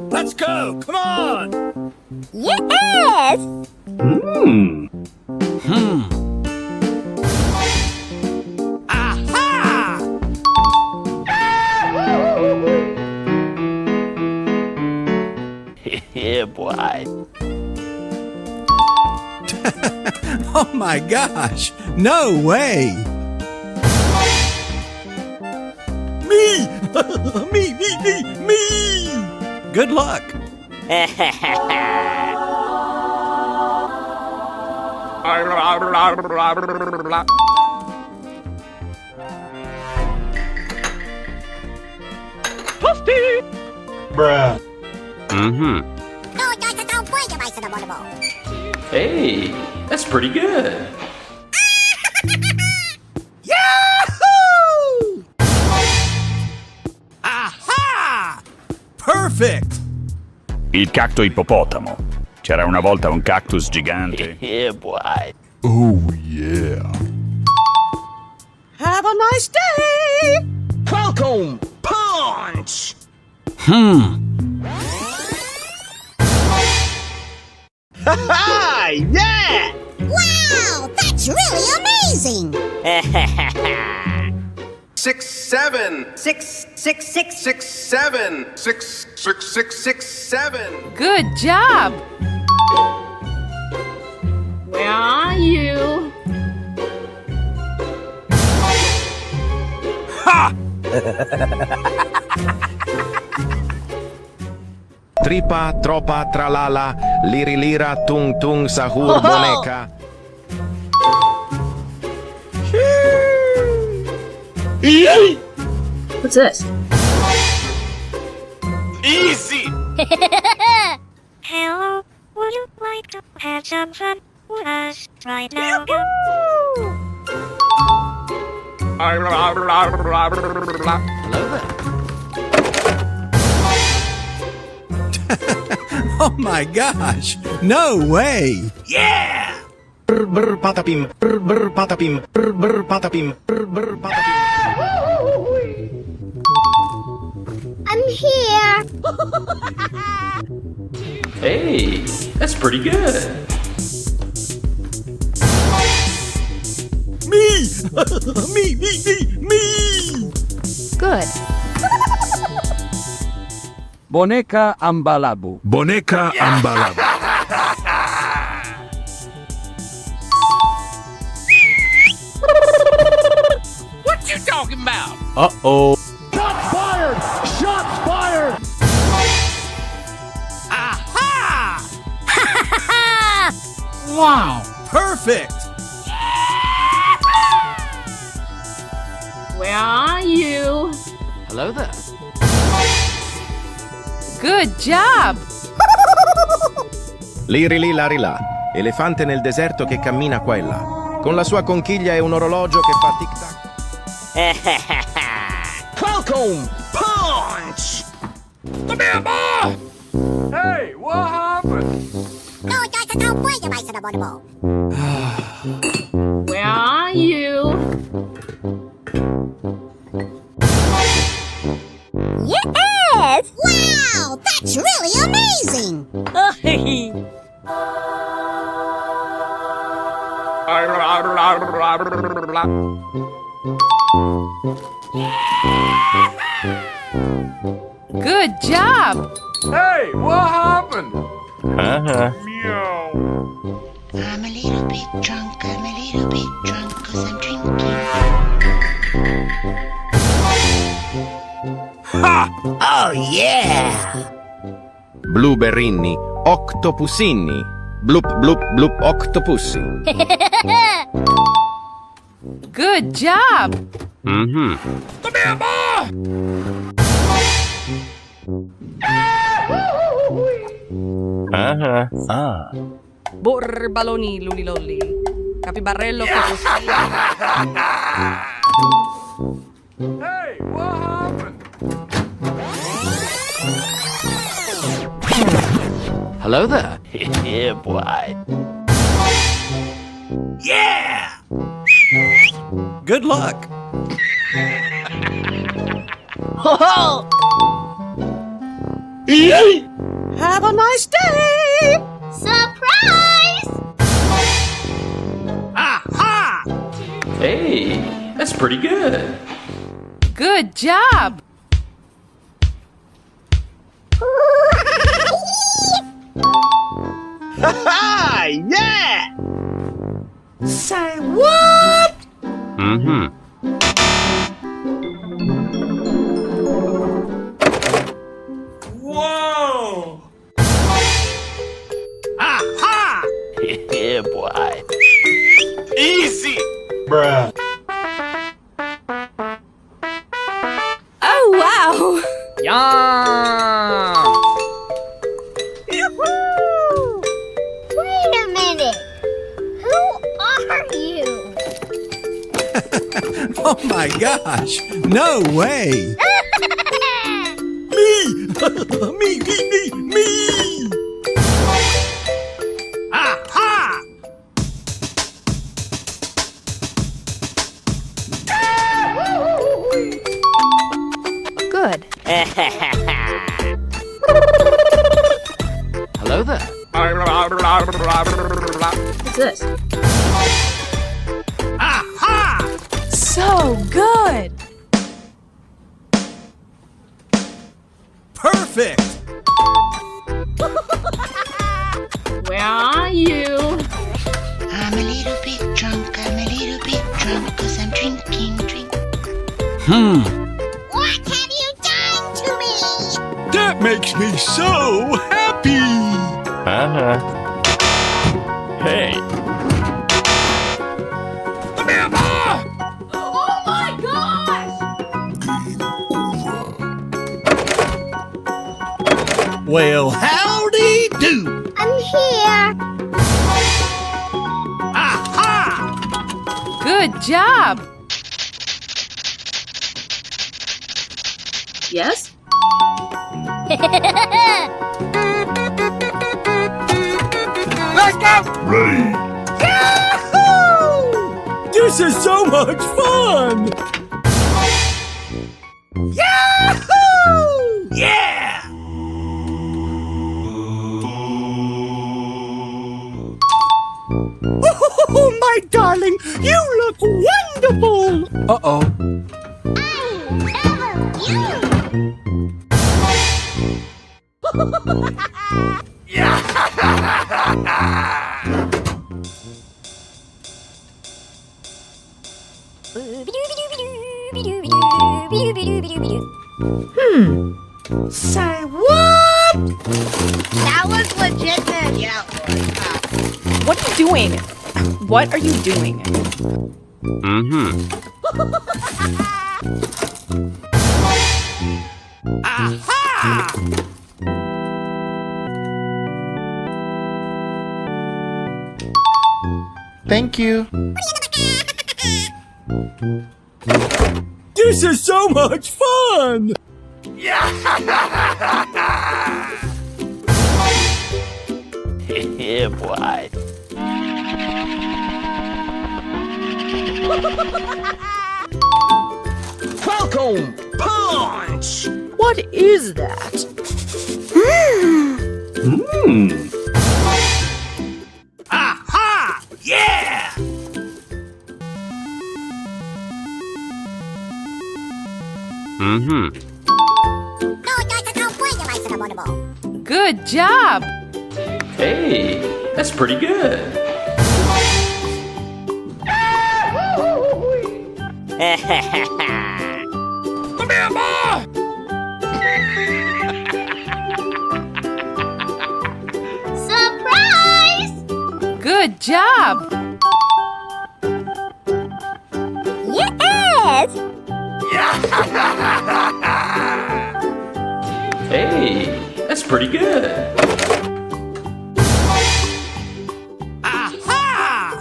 Let's go! Come on! Yes! Aha! Yeah, boy. Oh my gosh! No way! Me! Me! Good luck! Bruh. Hey, that's pretty good. Yahoo! Aha! Perfect! Il cacto ippopotamo. C'era una volta un cactus gigante. Yeah, boy. Oh yeah. Have a nice day! Welcome! Punch! Ha! Yeah! Wow! That's really amazing! 6-7 6-6-6. 6-7 6-6-6-7 Good job! Where are you? Tripa, tropa, tralala, liri lira, tung tung, sahur, boneca. What's this? Easy! Hello, would you like to have some fun with us right now? Oh my gosh! No way! Yeah! Brr brr patapim, brr brr patapim, brr brr patapim, brr brr patapim. I'm here! Hey, that's pretty good. Me! Me! Good. Boneca ambalabu. Boneca ambalabu. What you talking about? Uh-oh. Aha! Wow! Perfect! Where are you? Hello there. Good job! Liri li lari là, elefante nel deserto che cammina qua e là. Con la sua conchiglia e un orologio che fa tic-tac. Welcome! Punch! Come here, boy! Hey, what happened? Where are you? Yes! Wow! That's really amazing! Good job! Hey, what happened? Uh-huh. I'm a little bit drunk, cause I'm drinking. Oh, yeah! Blueberrini, octopusinni. Blup blup blup octopussi. Good job! Come here, boy! Uh-huh. Ah. Borbaloni lulilolli. Capibarello Hey, what happened? Hello there. Yeah, boy. Yeah! Good luck! Have a nice day! Surprise! Aha! Hey, that's pretty good. Good job. Ha! Yeah! Say what? Mm-hmm. Whoa! Aha! Yeah, boy. Easy! Oh, wow. Yeah! Wait a minute. Who are you? Oh my gosh! No way! Me! Me! Aha! Good. Hello there. What's this? Aha! So good. Perfect! Where are you? I'm a little bit drunk, cause I'm drinking. What have you done to me? That makes me so happy! Uh-huh. Hey. Oh my gosh! Well, howdy do! I'm here. Aha! Good job. Yes? Let's go! Yahoo! This is so much fun! Yahoo! Yeah! Oh, my darling, you look wonderful! Uh-oh. Say what? That was legitimate. Yeah. What are you doing? What are you doing? Mm-hmm. Aha! Thank you. This is so much fun! Yeah, boy. Falcon Punch! What is that? Aha! Yeah! Mm-hmm. Good job. Hey, that's pretty good. Surprise! Good job. Yes! Hey, that's pretty good. Aha!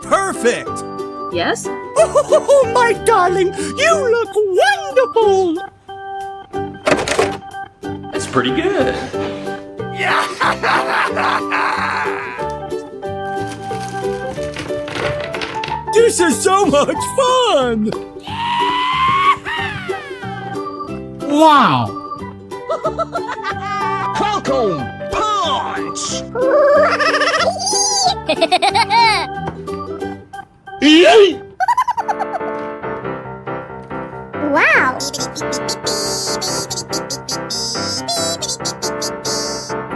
Perfect! Yes? Oh, my darling, you look wonderful! That's pretty good. This is so much fun! Wow! Falcon Punch! Wow.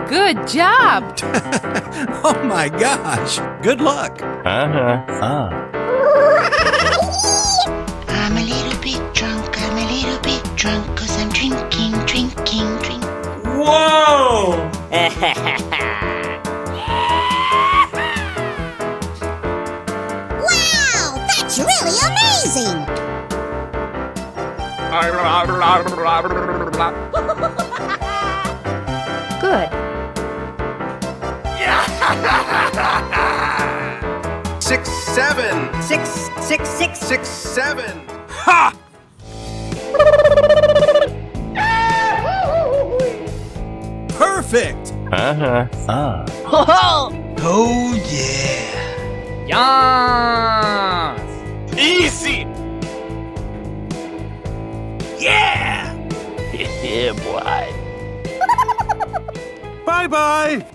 Good job. Oh my gosh! Good luck! Uh-huh. Ah. I'm a little bit drunk, cause I'm drinking. Whoa! Wow, that's really amazing! Good. 6-7. 6-7. Ha! Perfect! Uh-huh. Ah. Oh yeah! Yes! Easy! Yeah! Yeah, boy. Bye-bye!